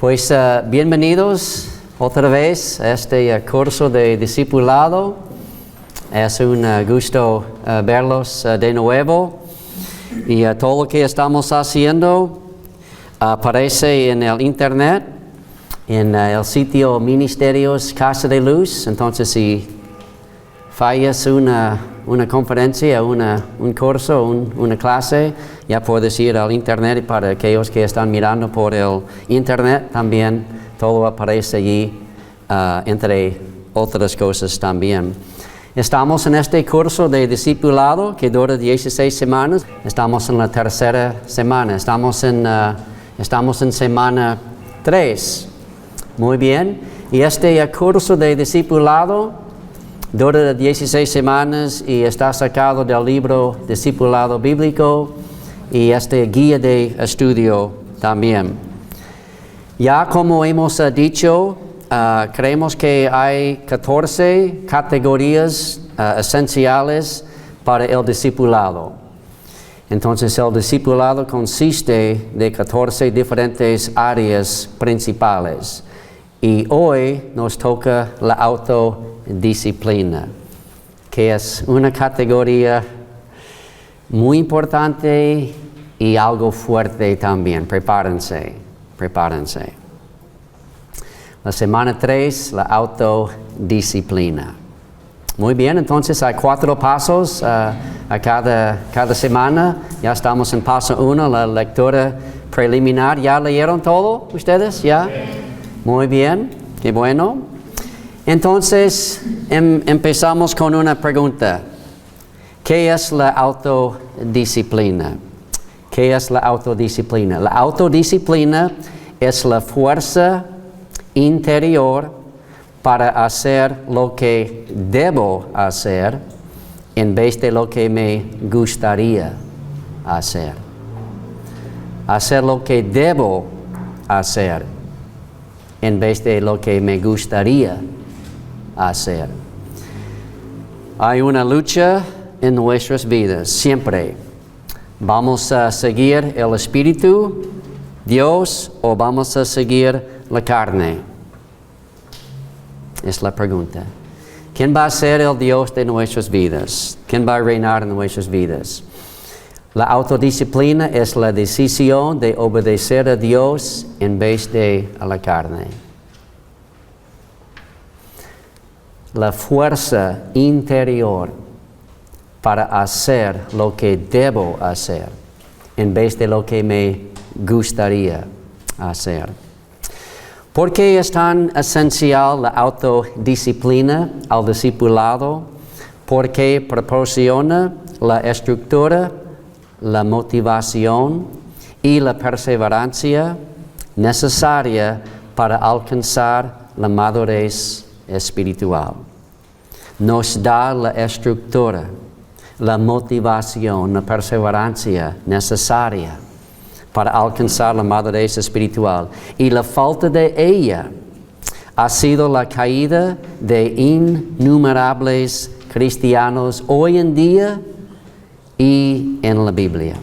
Pues bienvenidos otra vez a este curso de discipulado. Es un gusto verlos de nuevo. Y todo lo que estamos haciendo aparece en el internet, en el sitio Ministerios Casa de Luz. Entonces, si fallas una conferencia, un curso, una clase, ya puedes ir al internet. Para aquellos que están mirando por el internet, también todo aparece allí, entre otras cosas también. Estamos en este curso de discipulado que dura 16 semanas. Estamos en la tercera semana. Estamos en semana 3. Muy bien. Y este curso de discipulado dura 16 semanas y está sacado del libro Discipulado Biblico y guía de estudio también. Ya como hemos dicho, creemos que hay 14 categorías esenciales para el discipulado. Entonces el discipulado consiste de 14 diferentes áreas principales. Y hoy nos toca la auto-disciplina, que es una categoría muy importante y algo fuerte también. Prepárense. La semana 3, la auto-disciplina. Muy bien, entonces hay 4 pasos a cada semana. Ya estamos en paso 1, la lectura preliminar. ¿Ya leyeron todo ustedes? ¿Ya? Muy bien, qué bueno. Entonces, empezamos con una pregunta. ¿Qué es la autodisciplina? ¿Qué es la autodisciplina? La autodisciplina es la fuerza interior para hacer lo que debo hacer en vez de lo que me gustaría hacer. Hacer lo que debo hacer en vez de lo que me gustaría hacer. Hay una lucha en nuestras vidas, siempre. ¿Vamos a seguir el Espíritu, Dios, o vamos a seguir la carne? Es la pregunta. ¿Quién va a ser el Dios de nuestras vidas? ¿Quién va a reinar en nuestras vidas? La autodisciplina es la decisión de obedecer a Dios en vez de a la carne. La fuerza interior para hacer lo que debo hacer en vez de lo que me gustaría hacer. ¿Por qué es tan esencial la autodisciplina al discipulado? Porque proporciona la estructura, la motivación y la perseverancia necesaria para alcanzar la madurez espiritual. Nos da la estructura, la motivación, la perseverancia necesaria para alcanzar la madurez espiritual. Y la falta de ella ha sido la caída de innumerables cristianos hoy en día y en la Biblia.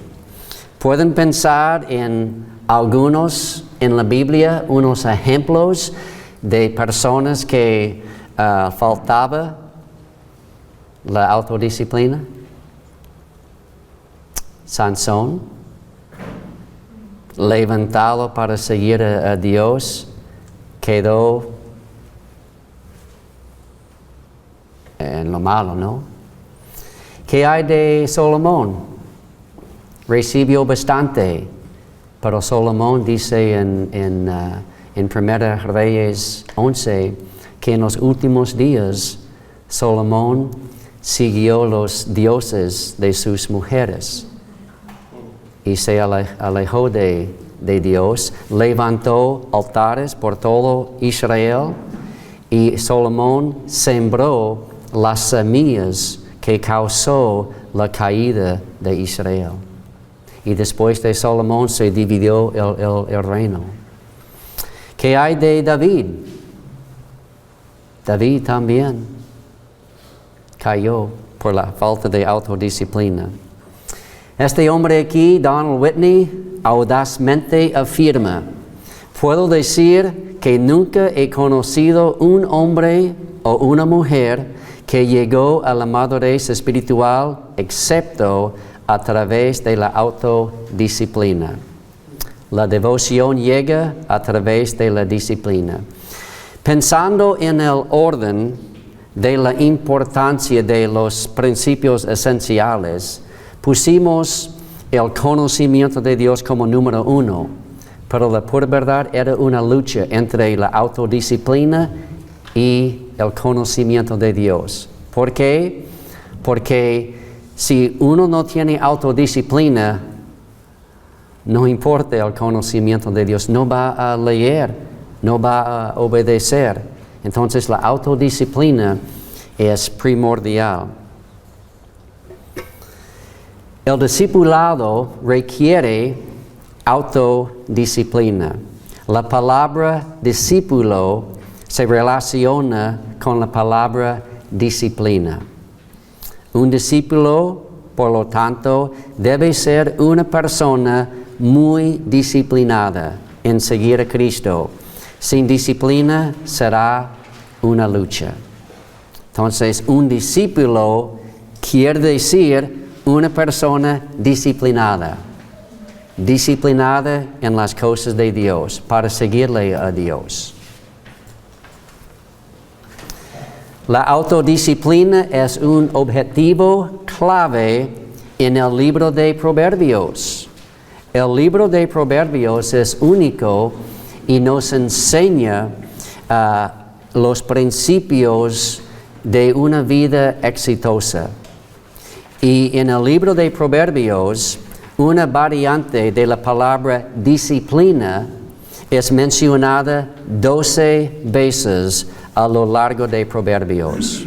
Pueden pensar en algunos en la Biblia, unos ejemplos de personas que faltaba la autodisciplina. Sansón, levantado para seguir a Dios, quedó en lo malo, ¿no? ¿Qué hay de Salomón? Recibió bastante, pero Salomón dice en 1 Reyes 11 que en los últimos días Salomón siguió los dioses de sus mujeres y se alejó de Dios, levantó altares por todo Israel y Salomón sembró las semillas que causó la caída de Israel. Y después de Salomón se dividió el reino. ¿Qué hay de David? David también cayó por la falta de autodisciplina. Este hombre aquí, Donald Whitney, audazmente afirma: Puedo decir que nunca he conocido un hombre o una mujer que llegó a la madurez espiritual excepto a través de la autodisciplina. La devoción llega a través de la disciplina. Pensando en el orden de la importancia de los principios esenciales, pusimos el conocimiento de Dios como número 1, pero la pura verdad era una lucha entre la autodisciplina y el conocimiento de Dios. ¿Por qué? Porque si uno no tiene autodisciplina, no importa el conocimiento de Dios, no va a leer, no va a obedecer. Entonces la autodisciplina es primordial. El discipulado requiere autodisciplina. La palabra discípulo se relaciona con la palabra disciplina. Un discípulo, por lo tanto, debe ser una persona muy disciplinada en seguir a Cristo. Sin disciplina será una lucha. Entonces, un discípulo quiere decir una persona disciplinada. Disciplinada en las cosas de Dios, para seguirle a Dios. La autodisciplina es un objetivo clave en el libro de Proverbios. El libro de Proverbios es único y nos enseña los principios de una vida exitosa. Y en el libro de Proverbios, una variante de la palabra disciplina es mencionada 12 veces a lo largo de Proverbios.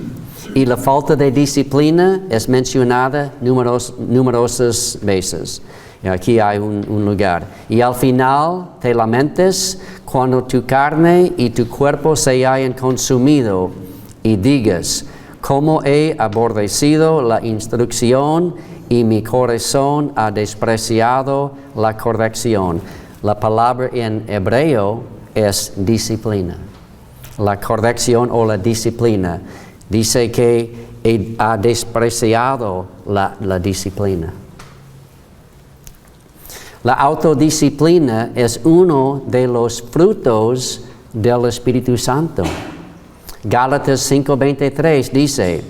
Y la falta de disciplina es mencionada numerosas veces. Y aquí hay un lugar. Y al final te lamentes cuando tu carne y tu cuerpo se hayan consumido y digas, cómo he aborrecido la instrucción y mi corazón ha despreciado la corrección. La palabra en hebreo es disciplina. La corrección o la disciplina. Dice que ha despreciado la disciplina. La autodisciplina es uno de los frutos del Espíritu Santo. Gálatas 5:23 dice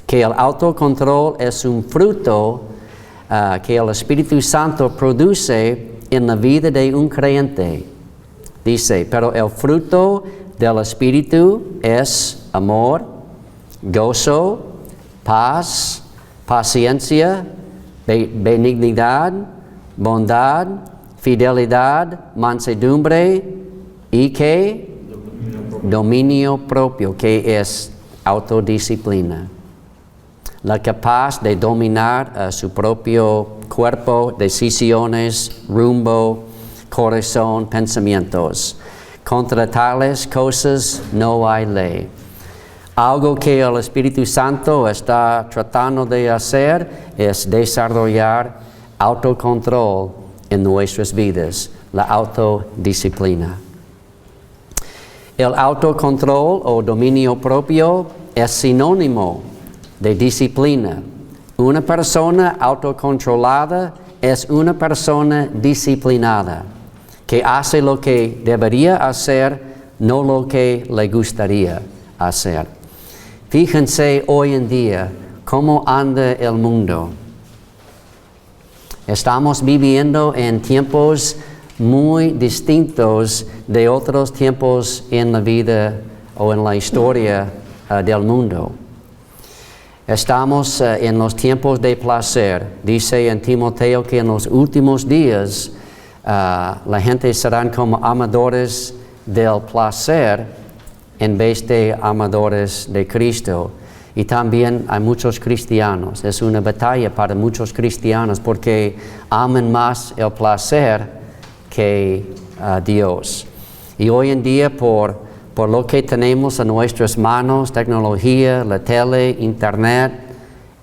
que el autocontrol es un fruto que el Espíritu Santo produce en la vida de un creyente. Dice, pero el fruto del Espíritu es amor, gozo, paz, paciencia, benignidad, bondad, fidelidad, mansedumbre y ¿qué? Dominio propio, que es autodisciplina. La capaz de dominar su propio cuerpo, decisiones, rumbo, corazón, pensamientos. Contra tales cosas no hay ley. Algo que el Espíritu Santo está tratando de hacer es desarrollar autocontrol en nuestras vidas, la autodisciplina. El autocontrol o dominio propio es sinónimo de disciplina. Una persona autocontrolada es una persona disciplinada, que hace lo que debería hacer, no lo que le gustaría hacer. Fíjense hoy en día cómo anda el mundo. Estamos viviendo en tiempos muy distintos de otros tiempos en la vida o en la historia del mundo. Estamos en los tiempos de placer. Dice en Timoteo que en los últimos días la gente serán como amadores del placer en vez de amadores de Cristo. Y también hay muchos cristianos. Es una batalla para muchos cristianos porque aman más el placer que a Dios. Y hoy en día por lo que tenemos en nuestras manos, tecnología, la tele, internet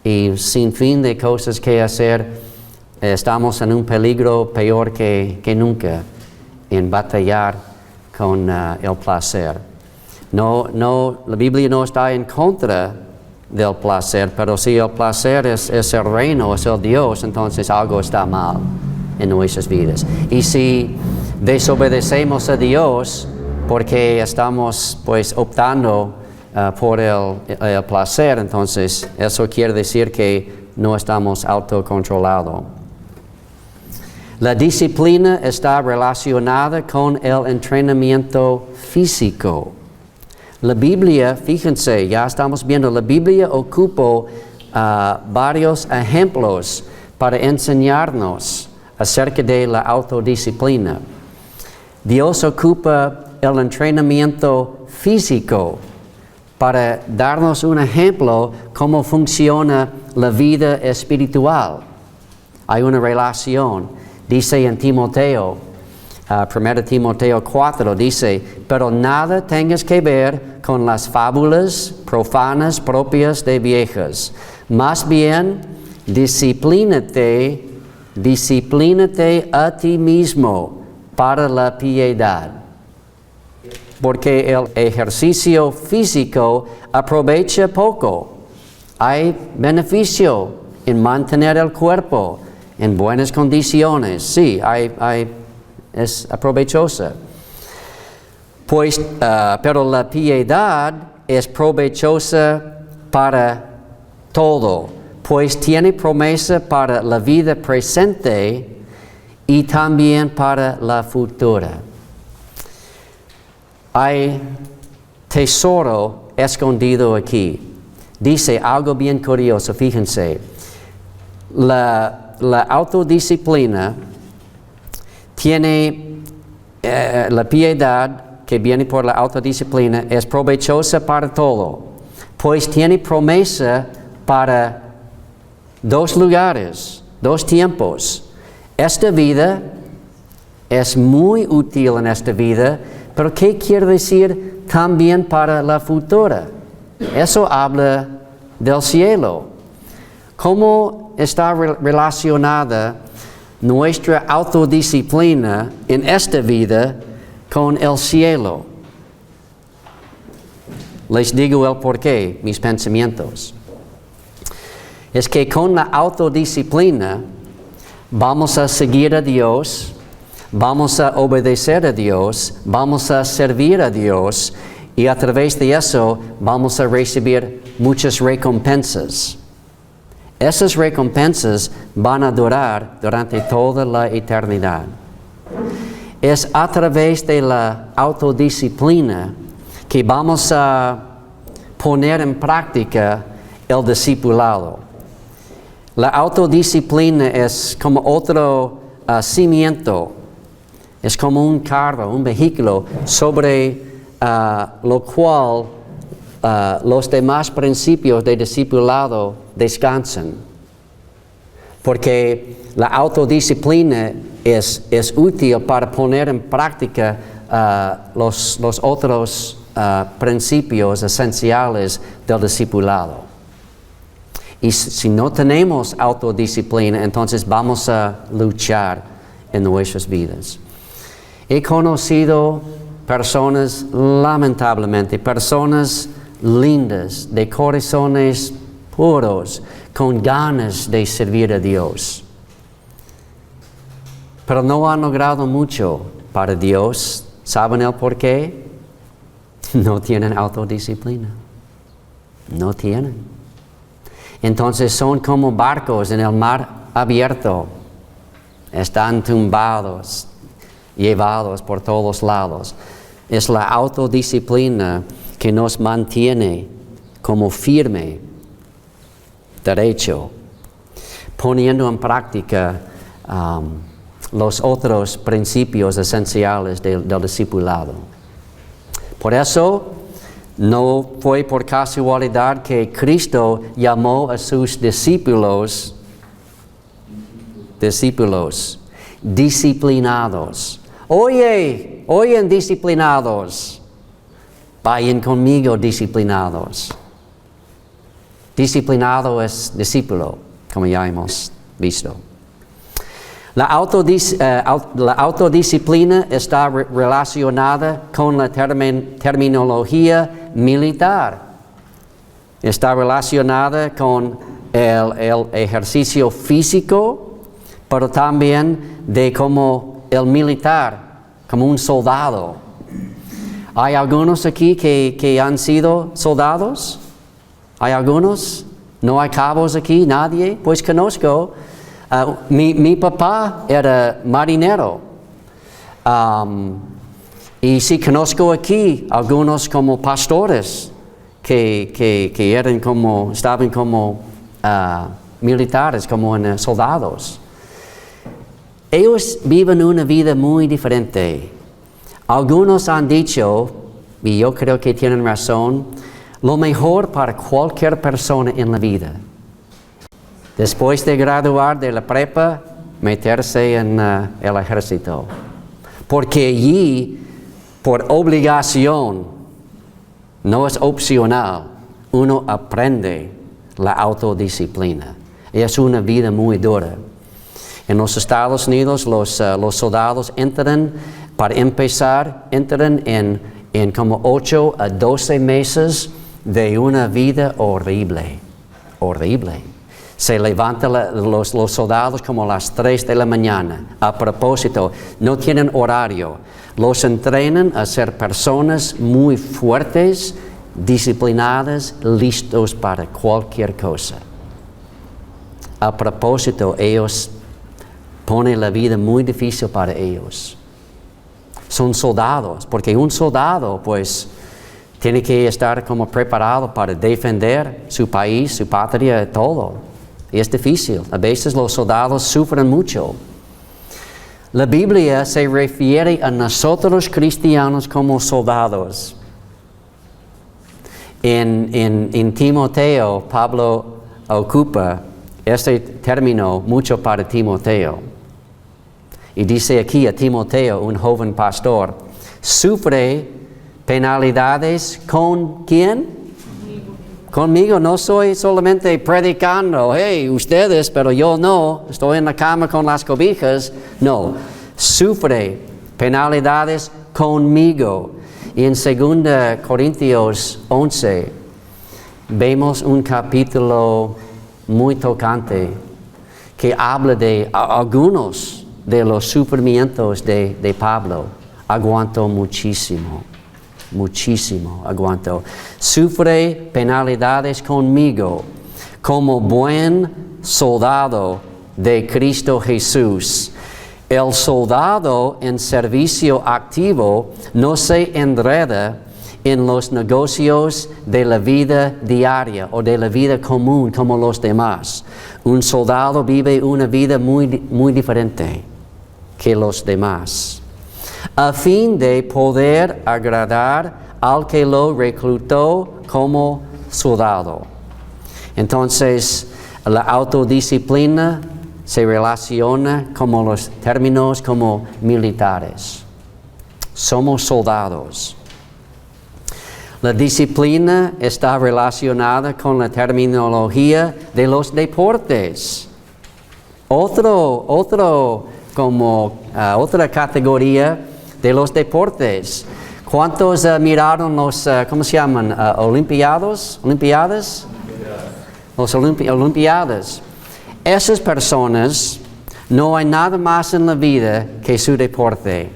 y sin fin de cosas que hacer, estamos en un peligro peor que nunca en batallar con el placer. La Biblia no está en contra del placer, pero si el placer es el reino, es el Dios, entonces algo está mal en nuestras vidas. Y si desobedecemos a Dios porque estamos pues optando por el placer, entonces eso quiere decir que no estamos autocontrolados. La disciplina está relacionada con el entrenamiento físico. La Biblia, fíjense, ya estamos viendo, la Biblia ocupa varios ejemplos para enseñarnos acerca de la autodisciplina. Dios ocupa el entrenamiento físico para darnos un ejemplo cómo funciona la vida espiritual. Hay una relación. Dice en Timoteo, 1 Timoteo 4, dice, pero nada tengas que ver con las fábulas profanas propias de viejas. Más bien, disciplínate a ti mismo para la piedad. Porque el ejercicio físico aprovecha poco. Hay beneficio en mantener el cuerpo en buenas condiciones. Sí, es aprovechosa. Pues, pero la piedad es provechosa para todo, pues tiene promesa para la vida presente y también para la futura. Hay tesoro escondido aquí. Dice algo bien curioso, fíjense. La autodisciplina tiene la piedad que viene por la autodisciplina es provechosa para todo, pues tiene promesa para dos lugares, dos tiempos. Esta vida es muy útil en esta vida, pero ¿qué quiere decir también para la futura? Eso habla del cielo. ¿Cómo está relacionada nuestra autodisciplina en esta vida con el cielo? Les digo el porqué, mis pensamientos. Es que con la autodisciplina vamos a seguir a Dios, vamos a obedecer a Dios, vamos a servir a Dios y a través de eso vamos a recibir muchas recompensas. Esas recompensas van a durar durante toda la eternidad. Es a través de la autodisciplina que vamos a poner en práctica el discipulado. La autodisciplina es como otro cimiento, es como un carro, un vehículo sobre lo cual los demás principios de discipulado descansan. Porque la autodisciplina es útil para poner en práctica los otros principios esenciales del discipulado. Y si no tenemos autodisciplina, entonces vamos a luchar en nuestras vidas. He conocido personas, lamentablemente, personas lindas, de corazones puros, con ganas de servir a Dios. Pero no han logrado mucho para Dios. ¿Saben el por qué? No tienen autodisciplina. No tienen. Entonces son como barcos en el mar abierto. Están tumbados, llevados por todos lados. Es la autodisciplina que nos mantiene como firme, derecho, poniendo en práctica los otros principios esenciales del discipulado. Por eso, no fue por casualidad que Cristo llamó a sus discípulos disciplinados. Oyen disciplinados. Vayan conmigo disciplinados. Disciplinado es discípulo, como ya hemos visto. La autodisciplina está relacionada con la terminología militar. Está relacionada con el ejercicio físico, pero también de como el militar, como un soldado. ¿Hay algunos aquí que han sido soldados? ¿Hay algunos? ¿No hay cabos aquí? ¿Nadie? Pues conozco. Mi papá era marinero. Y sí conozco aquí algunos como pastores que eran como, estaban como militares, como en soldados. Ellos viven una vida muy diferente. Algunos han dicho, y yo creo que tienen razón, lo mejor para cualquier persona en la vida, después de graduar de la prepa, meterse en el ejército. Porque allí, por obligación, no es opcional, uno aprende la autodisciplina. Es una vida muy dura. En los Estados Unidos, los soldados entran en como 8 a 12 meses de una vida horrible. Se levantan los soldados como a las 3 de la mañana. A propósito, no tienen horario. Los entrenan a ser personas muy fuertes, disciplinadas, listos para cualquier cosa. A propósito, ellos ponen la vida muy difícil para ellos. Son soldados, porque un soldado, pues, tiene que estar como preparado para defender su país, su patria, todo. Y es difícil. A veces los soldados sufren mucho. La Biblia se refiere a nosotros cristianos como soldados. En Timoteo, Pablo ocupa este término mucho para Timoteo. Y dice aquí a Timoteo, un joven pastor, sufre penalidades ¿con quién? Conmigo. No soy solamente predicando, hey, ustedes, pero yo no, estoy en la cama con las cobijas. No, sufre penalidades conmigo. Y en 2 Corintios 11 vemos un capítulo muy tocante que habla de algunos de los sufrimientos de Pablo. Aguantó muchísimo aguantó. Sufre penalidades conmigo como buen soldado de Cristo Jesús. El soldado en servicio activo no se enreda en los negocios de la vida diaria o de la vida común como los demás. Un soldado vive una vida muy diferente que los demás, a fin de poder agradar al que lo reclutó como soldado. Entonces, la autodisciplina se relaciona como los términos como militares. Somos soldados. La disciplina está relacionada con la terminología de los deportes. Otra categoría de los deportes. ¿Cuántos miraron los, ¿cómo se llaman? ¿Olimpiadas? Los olimpiadas. Esas personas, no hay nada más en la vida que su deporte.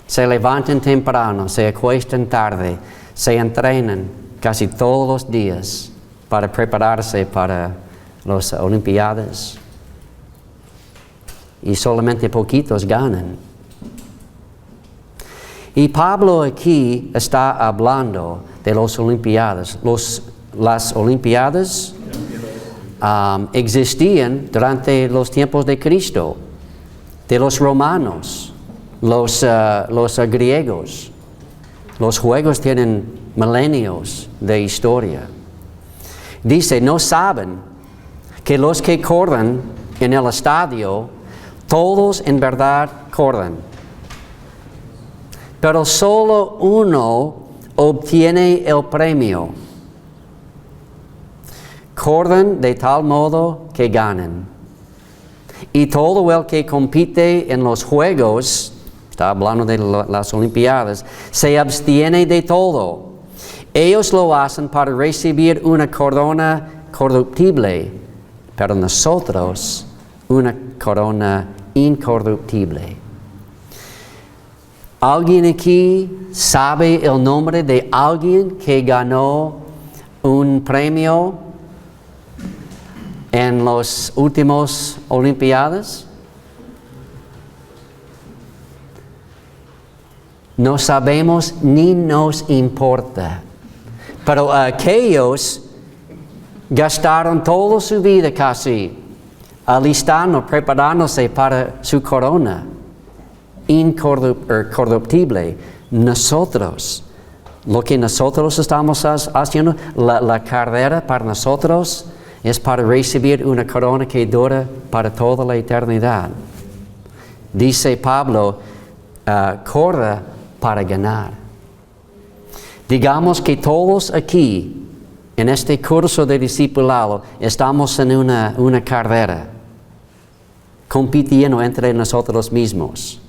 Se levantan temprano, se acuestan tarde, se entrenan casi todos los días para prepararse para las olimpiadas. Y solamente poquitos ganan. Y Pablo aquí está hablando de las olimpiadas. Las olimpiadas existían durante los tiempos de Cristo, de los romanos, los griegos. Los juegos tienen milenios de historia. Dice, ¿no saben que los que corren en el estadio, todos en verdad corren? Pero solo uno obtiene el premio. Corren de tal modo que ganen. y todo el que compite en los juegos, está hablando de las Olimpiadas, se abstiene de todo. Ellos lo hacen para recibir una corona corruptible, pero nosotros una corona incorruptible. ¿Alguien aquí sabe el nombre de alguien que ganó un premio en las últimas Olimpiadas? No sabemos ni nos importa. Pero aquellos gastaron toda su vida casi alistando, preparándose para su corona incorruptible. Nosotros, lo que nosotros estamos haciendo, la carrera para nosotros es para recibir una corona que dura para toda la eternidad. Dice Pablo, corra para ganar. Digamos que todos aquí, en este curso de discipulado, estamos en una carrera, compitiendo entre nosotros mismos.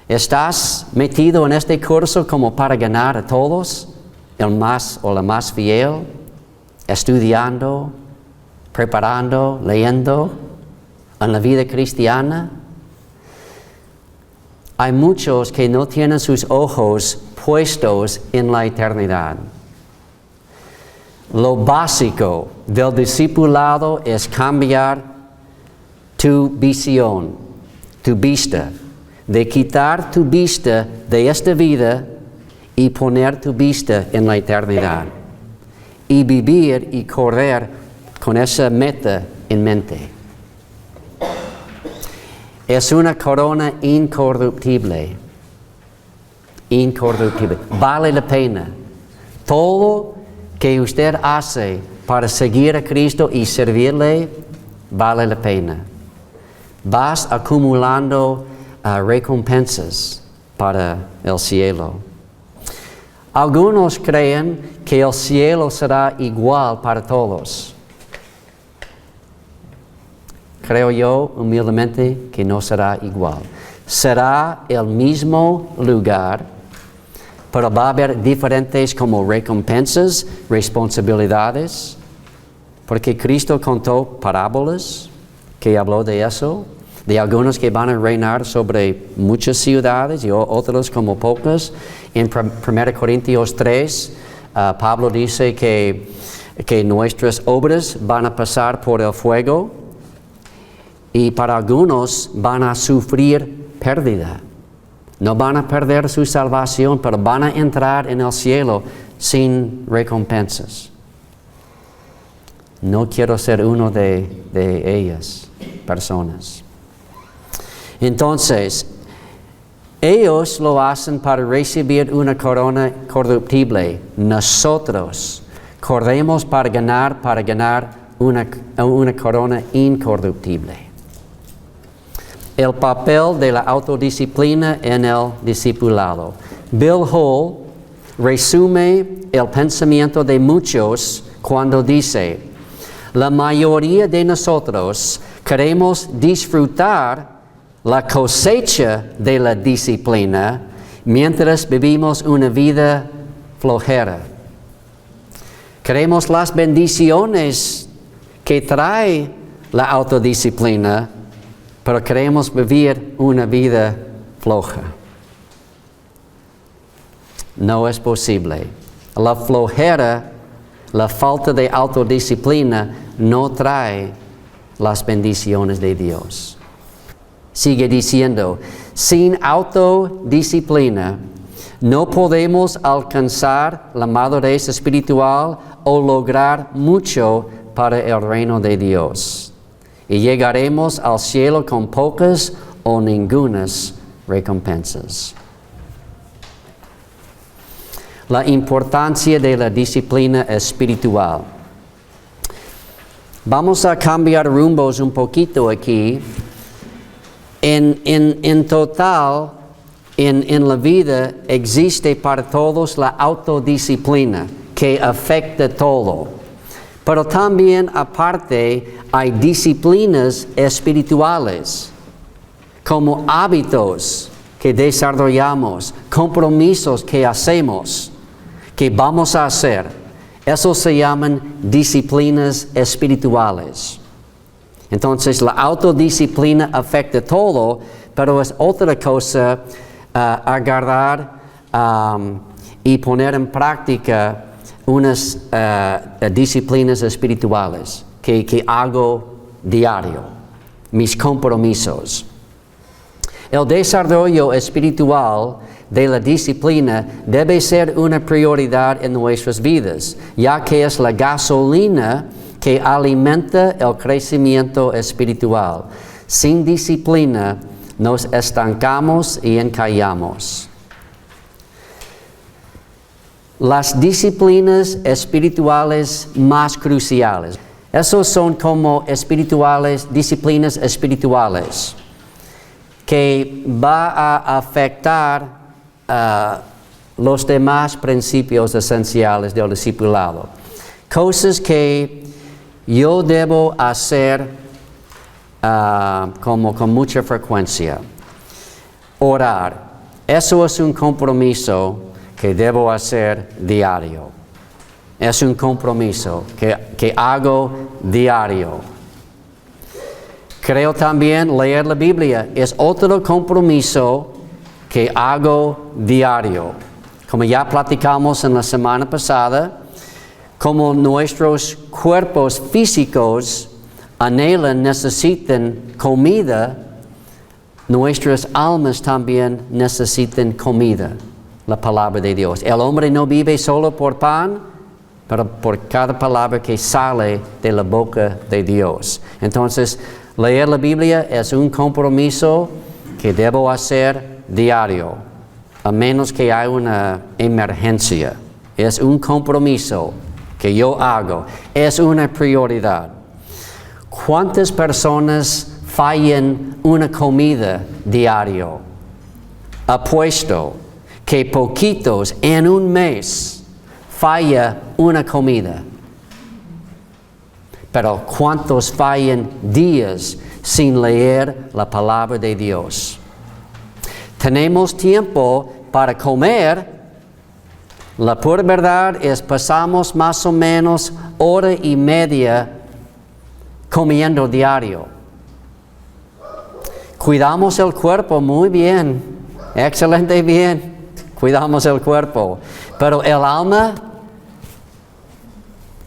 ¿Estás metido en este curso como para ganar a todos? El más o la más fiel, estudiando, preparando, leyendo, en la vida cristiana. Hay muchos que no tienen sus ojos puestos en la eternidad. Lo básico del discipulado es cambiar tu visión, tu vista, de quitar tu vista de esta vida y poner tu vista en la eternidad. Y vivir y correr con esa meta en mente. Es una corona incorruptible. Incorruptible. Vale la pena. Todo que usted hace para seguir a Cristo y servirle, vale la pena. Vas acumulando recompensas para el cielo. Algunos creen que el cielo será igual para todos. Creo yo humildemente que no será igual. Será el mismo lugar, pero va a haber diferentes como recompensas, responsabilidades, porque Cristo contó parábolas que habló de eso, de algunos que van a reinar sobre muchas ciudades y otros como pocas. En 1 Corintios 3, Pablo dice que nuestras obras van a pasar por el fuego y para algunos van a sufrir pérdida. No van a perder su salvación, pero van a entrar en el cielo sin recompensas. No quiero ser uno de ellas, personas. Entonces, ellos lo hacen para recibir una corona corruptible. Nosotros corremos para ganar una corona incorruptible. El papel de la autodisciplina en el discipulado. Bill Hull resume el pensamiento de muchos cuando dice: la mayoría de nosotros queremos disfrutar la cosecha de la disciplina mientras vivimos una vida flojera. Queremos las bendiciones que trae la autodisciplina, pero queremos vivir una vida floja. No es posible. La flojera, la falta de autodisciplina no trae las bendiciones de Dios. Sigue diciendo, sin autodisciplina no podemos alcanzar la madurez espiritual o lograr mucho para el reino de Dios. Y llegaremos al cielo con pocas o ningunas recompensas. La importancia de la disciplina espiritual. Vamos a cambiar rumbos un poquito aquí. En total, en la vida existe para todos la autodisciplina que afecta todo. Pero también aparte hay disciplinas espirituales, como hábitos que desarrollamos, compromisos que hacemos, que vamos a hacer. Esos se llaman disciplinas espirituales. Entonces la autodisciplina afecta todo, pero es otra cosa agarrar y poner en práctica unas disciplinas espirituales que hago diario, mis compromisos. El desarrollo espiritual de la disciplina debe ser una prioridad en nuestras vidas, ya que es la gasolina que alimenta el crecimiento espiritual. Sin disciplina nos estancamos y encallamos. Las disciplinas espirituales más cruciales. Esos son como disciplinas espirituales, que va a afectar los demás principios esenciales del discipulado. Cosas que yo debo hacer como con mucha frecuencia. Orar. Eso es un compromiso que debo hacer diario. Es un compromiso que hago diario. Creo también leer la Biblia. Es otro compromiso que hago diario. Como ya platicamos en la semana pasada, como nuestros cuerpos físicos anhelan, necesitan comida, nuestras almas también necesitan comida, la palabra de Dios. El hombre no vive solo por pan, pero por cada palabra que sale de la boca de Dios. Entonces, leer la Biblia es un compromiso que debo hacer diario, a menos que haya una emergencia. Es un compromiso que yo hago. Es una prioridad. ¿Cuántas personas fallan una comida diario? Apuesto que poquitos en un mes falla una comida. Pero ¿cuántos fallan días sin leer la palabra de Dios? Tenemos tiempo para comer. La pura verdad es pasamos más o menos hora y media comiendo diario. Cuidamos el cuerpo muy bien, excelente bien. Cuidamos el cuerpo, pero el alma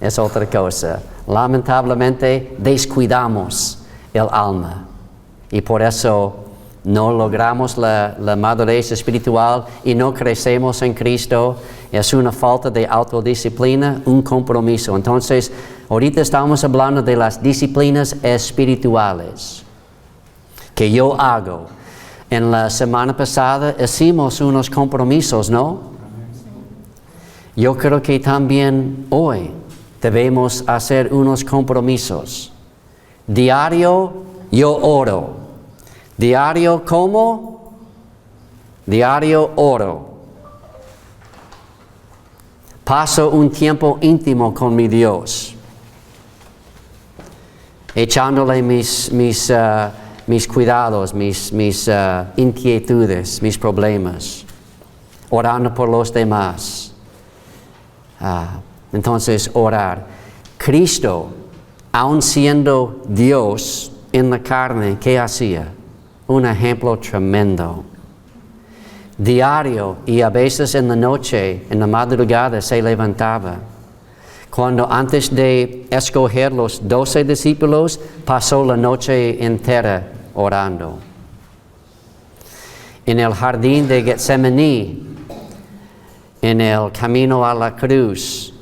es otra cosa. Lamentablemente descuidamos el alma y por eso no logramos la madurez espiritual y no crecemos en Cristo. Es una falta de autodisciplina, un compromiso. Entonces, ahorita estamos hablando de las disciplinas espirituales que yo hago. En la semana pasada hicimos unos compromisos, ¿no? Yo creo que también hoy debemos hacer unos compromisos. Diario yo oro. Diario ¿cómo? Diario oro. Paso un tiempo íntimo con mi Dios, echándole mis cuidados, mis inquietudes, mis problemas, orando por los demás. Entonces, orar. Cristo, aun siendo Dios en la carne, ¿qué hacía? Un ejemplo tremendo. Diario y a veces en la noche, en la madrugada, se levantaba. Cuando antes de escoger los 12 discípulos, pasó la noche entera orando. En el jardín de Getsemaní, en el camino a la cruz,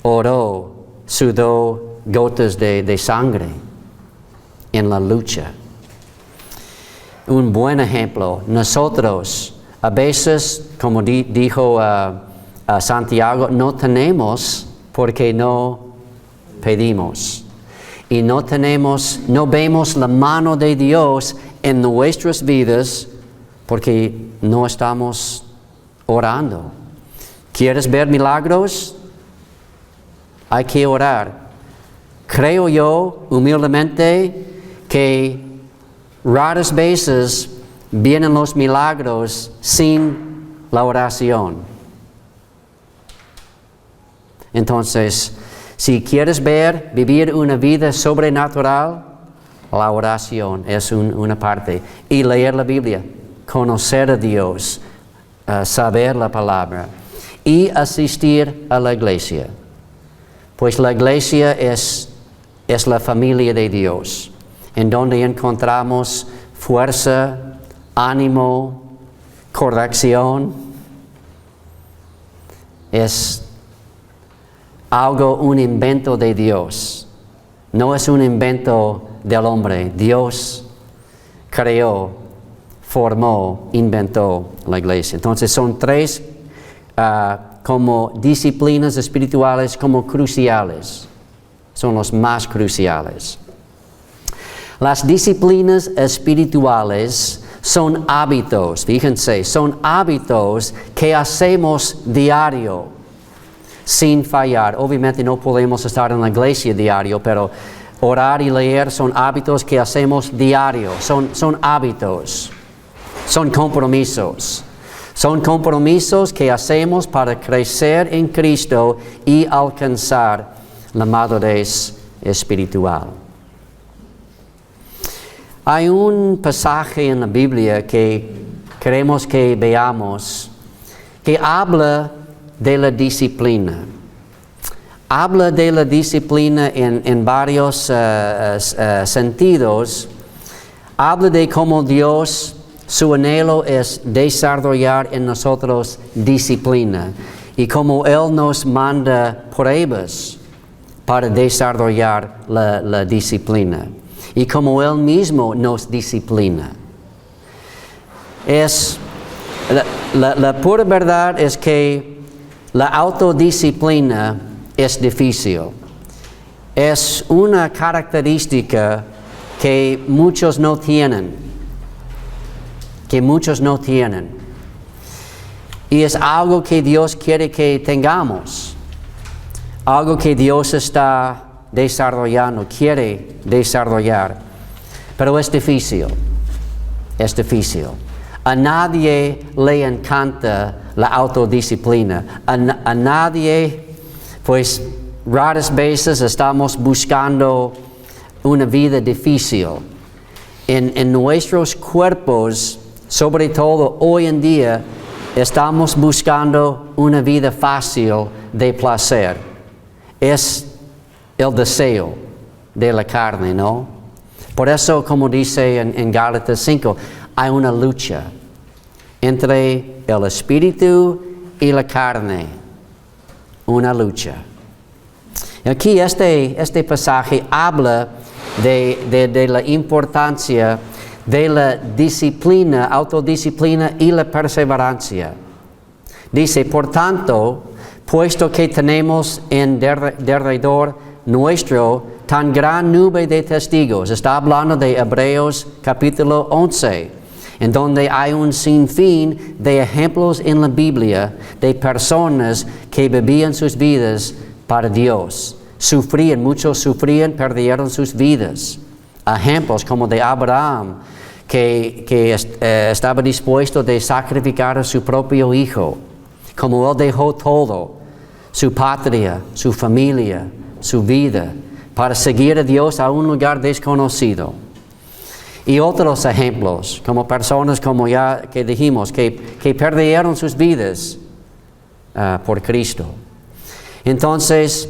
oró, sudó gotas de sangre en la lucha. Un buen ejemplo. Nosotros, a veces, como dijo Santiago, no tenemos porque no pedimos. Y no vemos la mano de Dios en nuestras vidas porque no estamos orando. ¿Quieres ver milagros? Hay que orar. Creo yo humildemente que raras veces vienen los milagros sin la oración. Entonces, si quieres vivir una vida sobrenatural, la oración es una parte. Y leer la Biblia, conocer a Dios, saber la palabra y asistir a la iglesia. Pues la iglesia es la familia de Dios, en donde encontramos fuerza, ánimo, corrección. Es un invento de Dios. No es un invento del hombre. Dios creó, formó, inventó la iglesia. Entonces son tres como disciplinas espirituales como cruciales. Son los más cruciales. Las disciplinas espirituales son hábitos, fíjense, son hábitos que hacemos diario, sin fallar. Obviamente no podemos estar en la iglesia diario, pero orar y leer son hábitos que hacemos diario, son hábitos, son compromisos. Son compromisos que hacemos para crecer en Cristo y alcanzar la madurez espiritual. Hay un pasaje en la Biblia que queremos que veamos que habla de la disciplina. Habla de la disciplina en varios sentidos. Habla de cómo Dios, su anhelo es desarrollar en nosotros disciplina y cómo Él nos manda pruebas para desarrollar la disciplina y cómo Él mismo nos disciplina. La pura verdad es que la autodisciplina es difícil. Es una característica que muchos no tienen. Y es algo que Dios quiere que tengamos. Algo que Dios está desarrollando, quiere desarrollar. Pero es difícil. A nadie le encanta la autodisciplina. A nadie, pues raras veces estamos buscando una vida difícil. En nuestros cuerpos, sobre todo hoy en día, estamos buscando una vida fácil de placer. Es el deseo de la carne, ¿no? Por eso, como dice en Gálatas 5, hay una lucha entre el espíritu y la carne. Una lucha. Aquí este pasaje habla de la importancia de la disciplina, autodisciplina y la perseverancia. Dice, por tanto, puesto que tenemos en derredor nuestro tan gran nube de testigos. Está hablando de Hebreos capítulo 11, en donde hay un sinfín de ejemplos en la Biblia de personas que vivían sus vidas para Dios. Muchos sufrían, perdieron sus vidas. Ejemplos como de Abraham, que estaba dispuesto de sacrificar a su propio hijo, como él dejó todo, su patria, su familia, su vida, para seguir a Dios a un lugar desconocido. Y otros ejemplos, como personas como ya que dijimos, que perdieron sus vidas por Cristo. Entonces,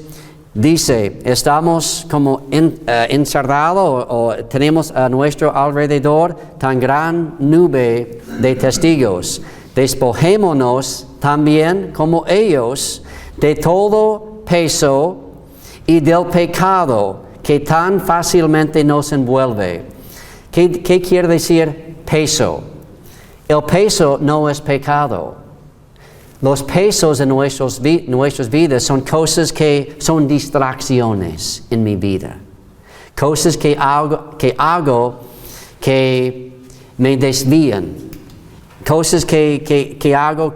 dice, estamos como encerrados o tenemos a nuestro alrededor tan gran nube de testigos. Despojémonos también como ellos de todo peso y del pecado que tan fácilmente nos envuelve. ¿Qué quiere decir peso? El peso no es pecado. Los pesos en nuestras vidas son cosas que son distracciones en mi vida. Cosas que hago que me desvían. Cosas que hago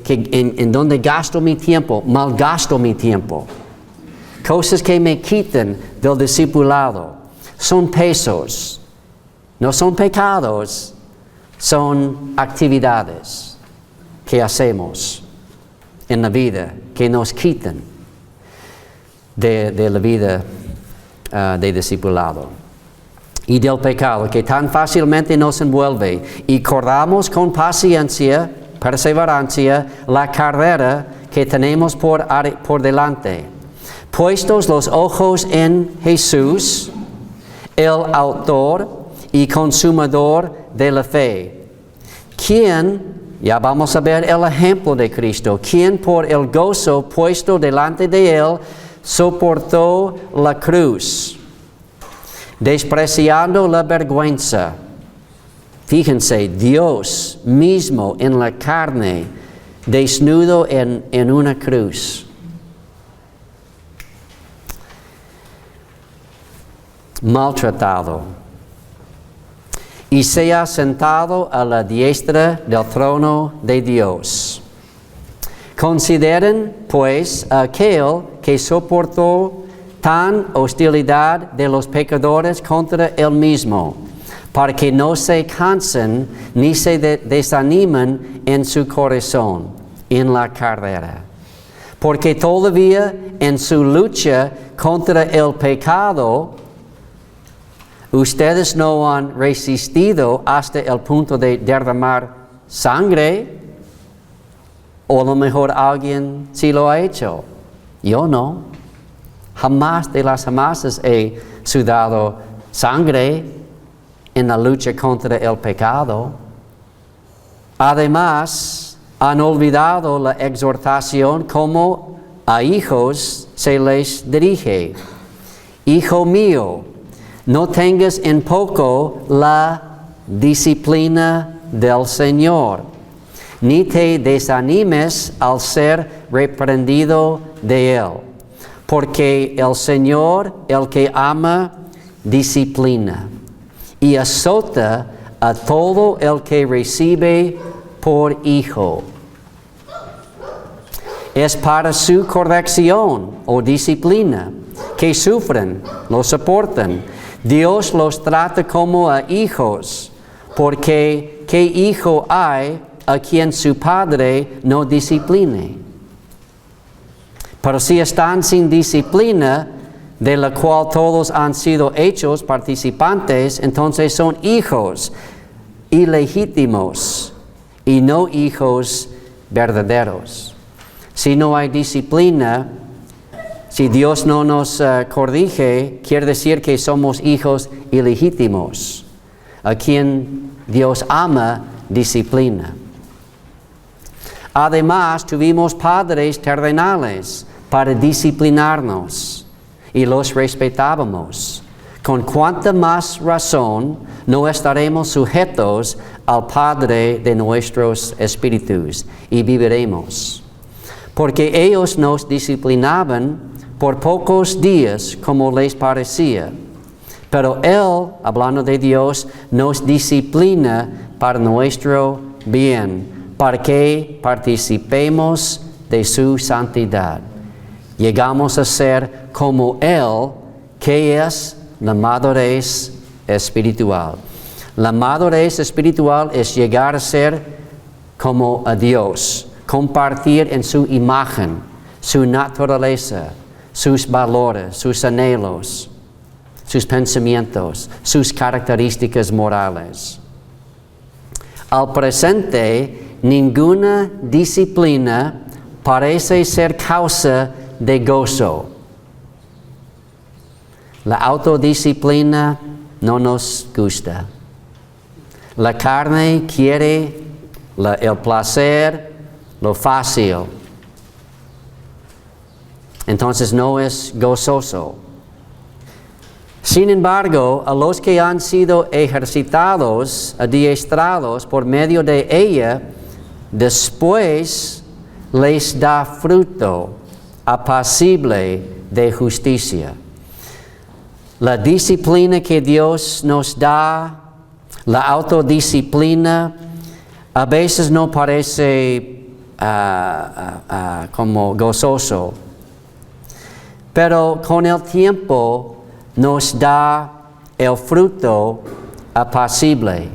en donde gasto mi tiempo, malgasto mi tiempo. cosas que me quitan del discipulado. Son pesos, no son pecados, son actividades que hacemos en la vida que nos quitan de la vida de discipulado y del pecado que tan fácilmente nos envuelve, y corramos con paciencia, perseverancia, la carrera que tenemos por delante, puestos los ojos en Jesús, el autor y consumador de la fe, quien, ya vamos a ver el ejemplo de Cristo, quien por el gozo puesto delante de él soportó la cruz, despreciando la vergüenza. Fíjense, Dios mismo en la carne, desnudo en una cruz. Maltratado. Y se ha sentado a la diestra del trono de Dios. Consideren, pues, aquel que soportó tan hostilidad de los pecadores contra él mismo, para que no se cansen ni se desanimen en su corazón, en la carrera. Porque todavía en su lucha contra el pecado, ustedes no han resistido hasta el punto de derramar sangre, o a lo mejor alguien sí lo ha hecho. Yo no. Jamás de las jamases he sudado sangre en la lucha contra el pecado. Además, han olvidado la exhortación como a hijos se les dirige. Hijo mío, no tengas en poco la disciplina del Señor, ni te desanimes al ser reprendido de Él, porque el Señor, el que ama, disciplina y azota a todo el que recibe por hijo. Es para su corrección o disciplina que sufren, lo soportan. Dios los trata como a hijos, porque ¿qué hijo hay a quien su padre no discipline? Pero si están sin disciplina, de la cual todos han sido hechos participantes, entonces son hijos ilegítimos y no hijos verdaderos. Si no hay disciplina, si Dios no nos corrige, quiere decir que somos hijos ilegítimos, a quien Dios ama, disciplina. Además, tuvimos padres terrenales para disciplinarnos y los respetábamos. Con cuánta más razón no estaremos sujetos al Padre de nuestros espíritus y viviremos. Porque ellos nos disciplinaban por pocos días como les parecía. Pero Él, hablando de Dios, nos disciplina para nuestro bien, para que participemos de su santidad. Llegamos a ser como Él, que es la madurez espiritual. La madurez espiritual es llegar a ser como a Dios, compartir en su imagen, su naturaleza, sus valores, sus anhelos, sus pensamientos, sus características morales. Al presente, ninguna disciplina parece ser causa de gozo. La autodisciplina no nos gusta. La carne quiere el placer, lo fácil. Entonces no es gozoso. Sin embargo, a los que han sido ejercitados, adiestrados por medio de ella, después les da fruto apacible de justicia. La disciplina que Dios nos da, la autodisciplina, a veces no parece como gozoso. pero con el tiempo nos da el fruto apacible,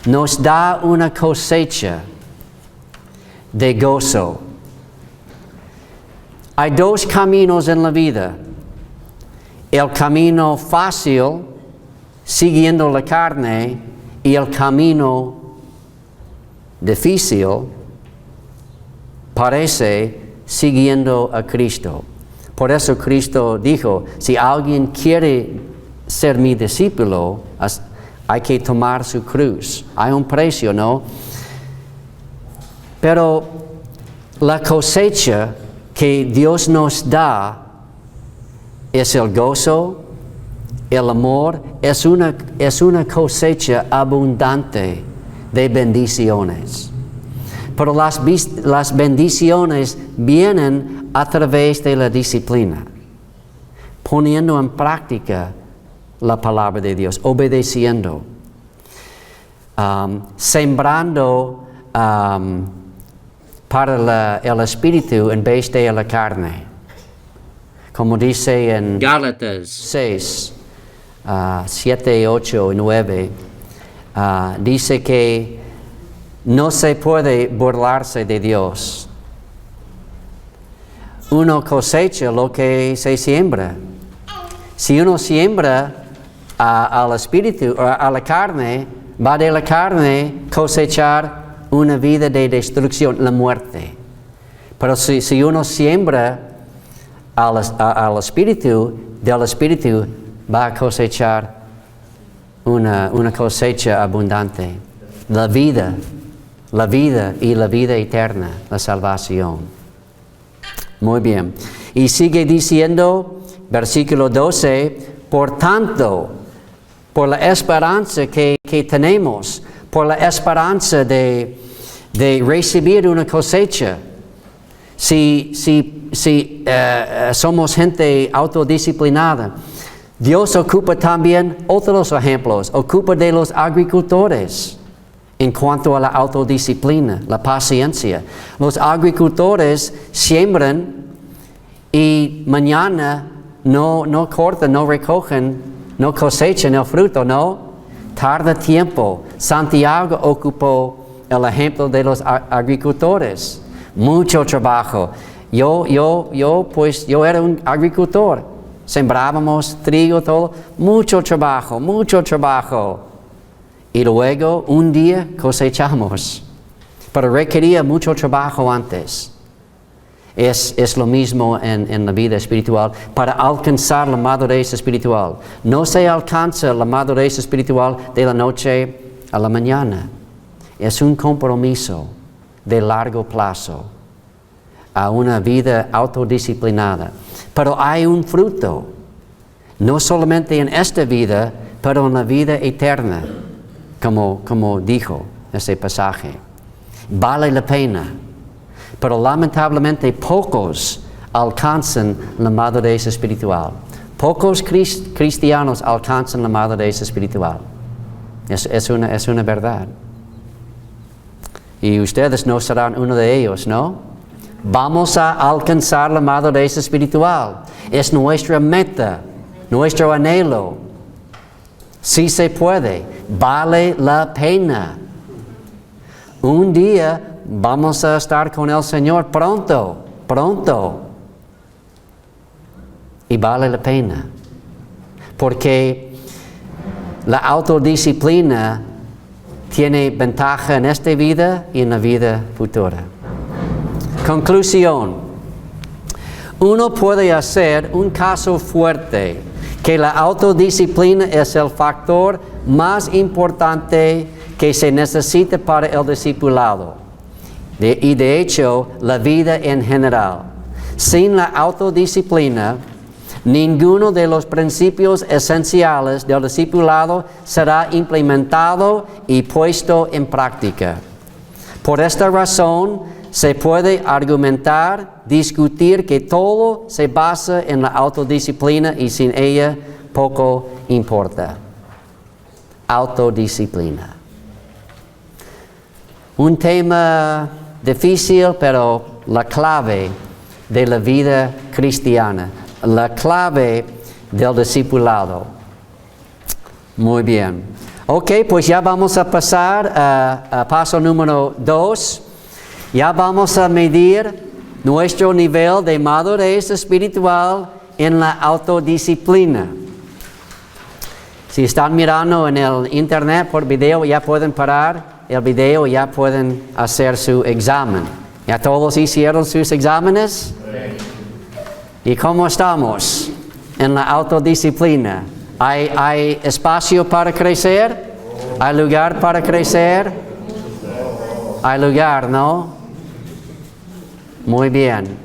nos da una cosecha de gozo. Hay dos caminos en la vida. El camino fácil, siguiendo la carne, y el camino difícil, parece, siguiendo a Cristo. Por eso Cristo dijo, si alguien quiere ser mi discípulo, hay que tomar su cruz. Hay un precio, ¿no? Pero la cosecha que Dios nos da es el gozo, el amor, es una cosecha abundante de bendiciones. Pero las bendiciones vienen a través de la disciplina, poniendo en práctica la palabra de Dios, obedeciendo, sembrando para el espíritu en vez de la carne. Como dice en Gálatas 6, 7, 8 y 9, dice que no se puede burlarse de Dios. Uno cosecha lo que se siembra. Si uno siembra al espíritu, a la carne, va de la carne cosechar una vida de destrucción, la muerte. Pero si uno siembra al espíritu, del espíritu va a cosechar una cosecha abundante. La vida y la vida eterna, la salvación. Muy bien. Y sigue diciendo, versículo 12, por tanto, por la esperanza que tenemos, por la esperanza de recibir una cosecha, si somos gente autodisciplinada, Dios ocupa también otros ejemplos, ocupa de los agricultores en cuanto a la autodisciplina, la paciencia. Los agricultores siembran y mañana no cortan, no recogen, no cosechan el fruto, no. Tarda tiempo. Santiago ocupó el ejemplo de los agricultores. Mucho trabajo. Yo era un agricultor. Sembrábamos trigo, todo. Mucho trabajo. Y luego un día cosechamos. Pero requería mucho trabajo antes. Es lo mismo en la vida espiritual. Para alcanzar la madurez espiritual. No se alcanza la madurez espiritual de la noche a la mañana. Es un compromiso de largo plazo a una vida autodisciplinada. Pero hay un fruto, no solamente en esta vida, pero en la vida eterna, como dijo ese pasaje. Vale la pena, pero lamentablemente pocos alcanzan la madurez espiritual. Pocos cristianos alcanzan la madurez espiritual. Es una verdad. Y ustedes no serán uno de ellos, ¿no? Vamos a alcanzar la madurez espiritual. Es nuestra meta, nuestro anhelo. Sí se puede, vale la pena. Un día vamos a estar con el Señor pronto. Y vale la pena. Porque la autodisciplina tiene ventaja en esta vida y en la vida futura. Conclusión. Uno puede hacer un caso fuerte que la autodisciplina es el factor más importante que se necesita para el discipulado. Y de hecho, la vida en general. Sin la autodisciplina, ninguno de los principios esenciales del discipulado será implementado y puesto en práctica. Por esta razón, se puede argumentar, discutir que todo se basa en la autodisciplina y sin ella poco importa. Autodisciplina. Un tema difícil, pero la clave de la vida cristiana. la clave del discipulado. Muy bien. Ok, pues ya vamos a pasar a paso número 2. Ya vamos a medir nuestro nivel de madurez espiritual en la autodisciplina. Si están mirando en el internet por video, ya pueden parar el video, ya pueden hacer su examen. ¿Ya todos hicieron sus exámenes? ¿Y cómo estamos en la autodisciplina? ¿Hay espacio para crecer? ¿Hay lugar para crecer? Hay lugar, ¿no? Muy bien.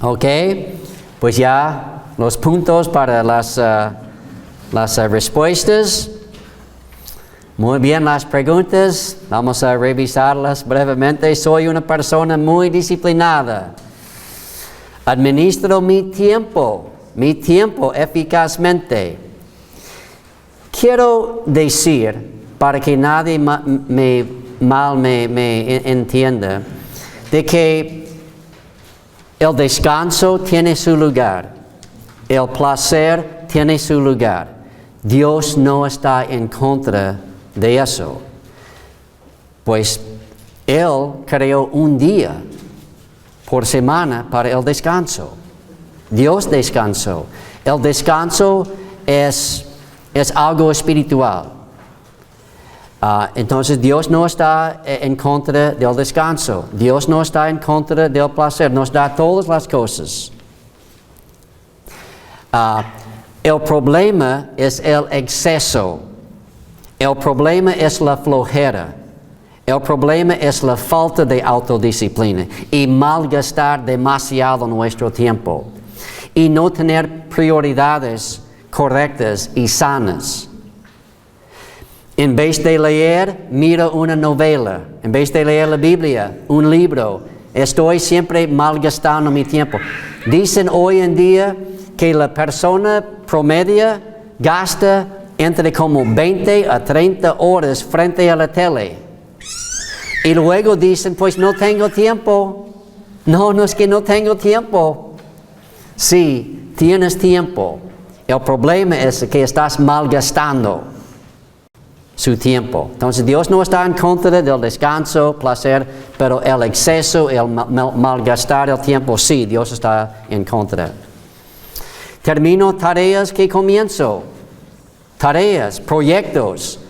Ok, pues ya los puntos para las respuestas. Muy bien, las preguntas. Vamos a revisarlas brevemente. Soy una persona muy disciplinada. Administro mi tiempo eficazmente. Quiero decir, para que nadie me entienda, de que el descanso tiene su lugar, el placer tiene su lugar. Dios no está en contra de eso, pues Él creó un día por semana para el descanso. Dios descansó. El descanso es algo espiritual. Entonces Dios no está en contra del descanso. Dios no está en contra del placer. Nos da todas las cosas. El problema es el exceso. El problema es la flojera. El problema es la falta de autodisciplina y malgastar demasiado nuestro tiempo y no tener prioridades correctas y sanas. En vez de leer, miro una novela. En vez de leer la Biblia, un libro. Estoy siempre malgastando mi tiempo. Dicen hoy en día que la persona promedio gasta entre como 20 a 30 horas frente a la tele. Y luego dicen, pues no tengo tiempo. No es que no tengo tiempo. Sí, tienes tiempo. El problema es que estás malgastando su tiempo. Entonces Dios no está en contra del descanso, placer, pero el exceso, el malgastar el tiempo, sí, Dios está en contra. Termino tareas que comienzo. Tareas, proyectos.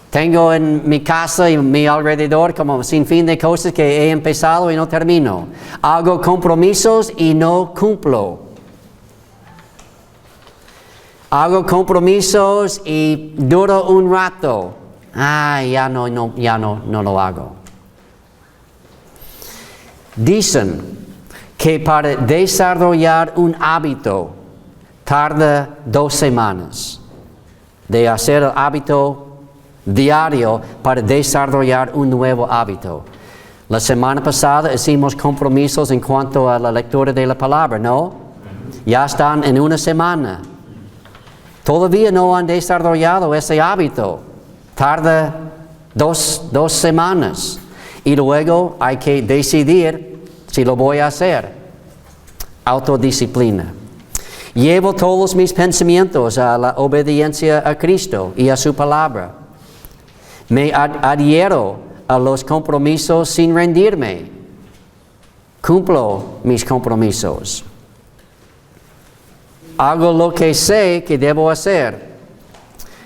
Tengo en mi casa y mi alrededor como sin fin de cosas que he empezado y no termino. Hago compromisos y no cumplo. Hago compromisos y duro un rato. Ya no lo hago. Dicen que para desarrollar un hábito tarda 2 semanas. De hacer el hábito diario para desarrollar un nuevo hábito. La semana pasada hicimos compromisos en cuanto a la lectura de la palabra, ¿no? Ya están en una semana. Todavía no han desarrollado ese hábito. Tarda dos semanas. Y luego hay que decidir si lo voy a hacer. Autodisciplina. Llevo todos mis pensamientos a la obediencia a Cristo y a su palabra. Me adhiero a los compromisos sin rendirme. Cumplo mis compromisos. Hago lo que sé que debo hacer.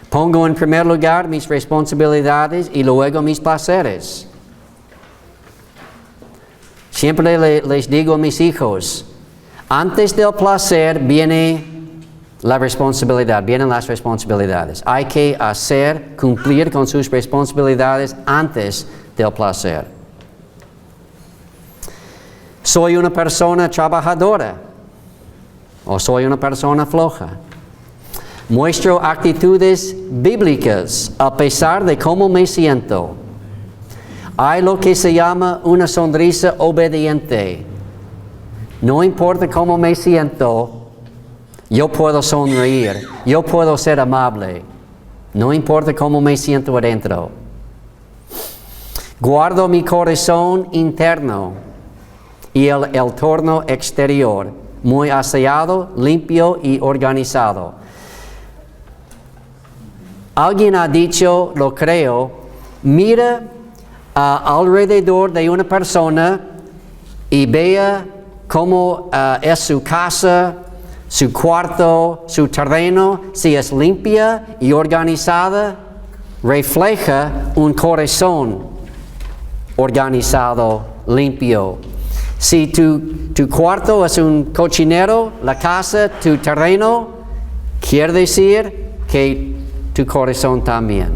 Pongo en primer lugar mis responsabilidades y luego mis placeres. Siempre les digo a mis hijos, antes del placer viene la responsabilidad, vienen las responsabilidades. Hay que cumplir con sus responsabilidades antes del placer. Soy una persona trabajadora o soy una persona floja. Muestro actitudes bíblicas a pesar de cómo me siento. Hay lo que se llama una sonrisa obediente. No importa cómo me siento, yo puedo sonreír, yo puedo ser amable. No importa cómo me siento adentro. Guardo mi corazón interno y el entorno exterior, muy aseado, limpio y organizado. Alguien ha dicho, lo creo, mira alrededor de una persona y vea cómo es su casa, su cuarto, su terreno. Si es limpia y organizada, refleja un corazón organizado, limpio. Si tu cuarto es un cochinero, la casa, tu terreno, quiere decir que tu corazón también.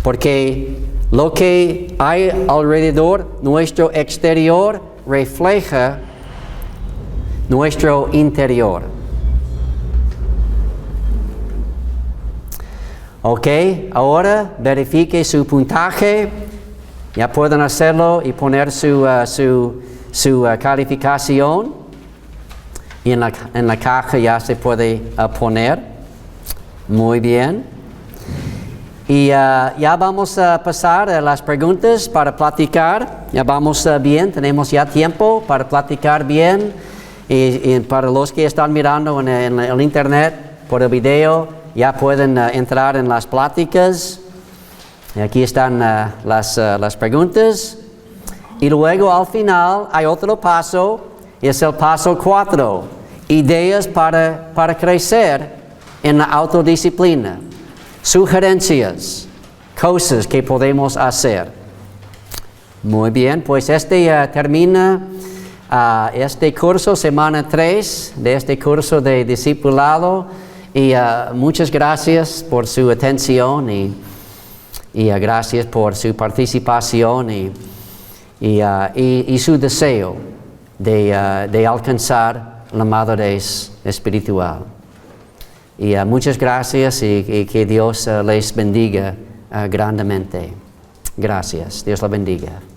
Porque lo que hay alrededor, nuestro exterior, refleja nuestro interior. Ok, ahora verifique su puntaje. Ya pueden hacerlo y poner su calificación. Y en la caja ya se puede poner. Muy bien. Y ya vamos a pasar a las preguntas para platicar. Ya vamos bien, tenemos ya tiempo para platicar bien. Y para los que están mirando en el internet, por el video, ya pueden entrar en las pláticas. Y aquí están las preguntas. Y luego al final hay otro paso, es el paso 4. Ideas para crecer en la autodisciplina. Sugerencias, cosas que podemos hacer. Muy bien, pues termina este curso, semana 3 de este curso de Discipulado. Y muchas gracias por su atención y gracias por su participación y su deseo de alcanzar la madurez espiritual. Y muchas gracias y que Dios les bendiga grandemente. Gracias. Dios la bendiga.